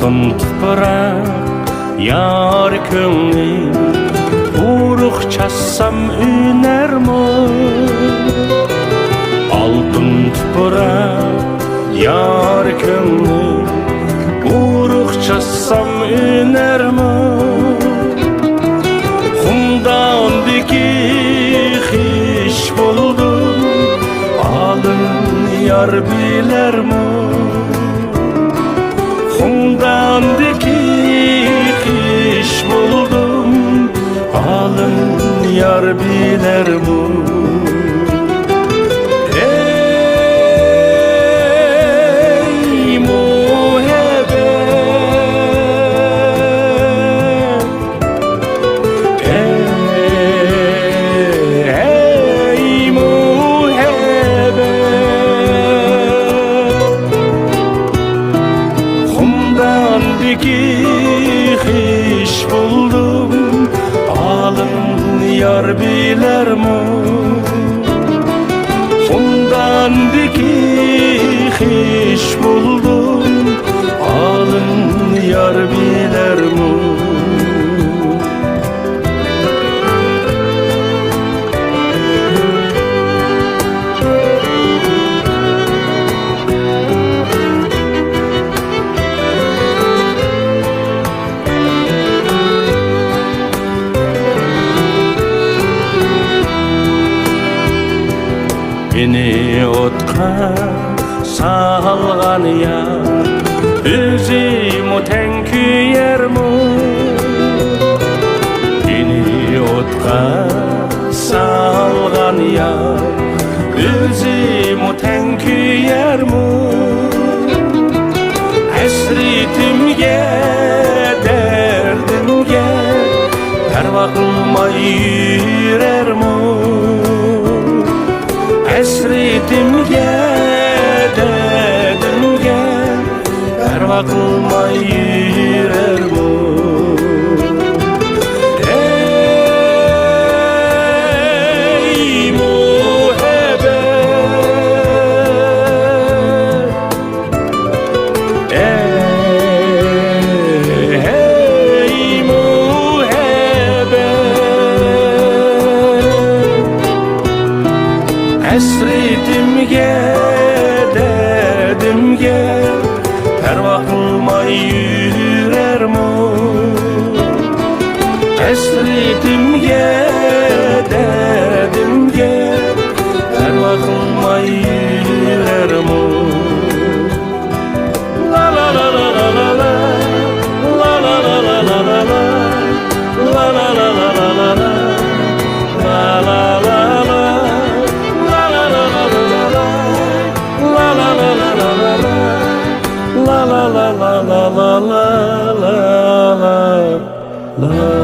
Altın tuprak yar könglim, uruk çassam ünermo. Altın tuprak yar könglim, uruk çassam ünermo. Humdandaki hiç buldum, alın yar bilermo. Humdandaki hiç buldum, alın yar bilermo. Hiç buldum, alın yar bilermo. Ondan diki hiç buldum, alın yar bilermo. Beni otqa salgan yar, özüm oten küyermo. Beni otqa salgan yar, özüm oten küyermo. Esritimge, derdimge, perva kılmay yürermo. Esritimge, dedimge, perva kılmay yürermo. Ey muhabbet, ey muhabbet. Esritimge, dedimge, perva kılmay yürermo. Esritimge, dedimge, perva kılmay yürermo. La la la la la la la, la la la la la la la, la la la la la la la, la la la la. La la la la la la la la la.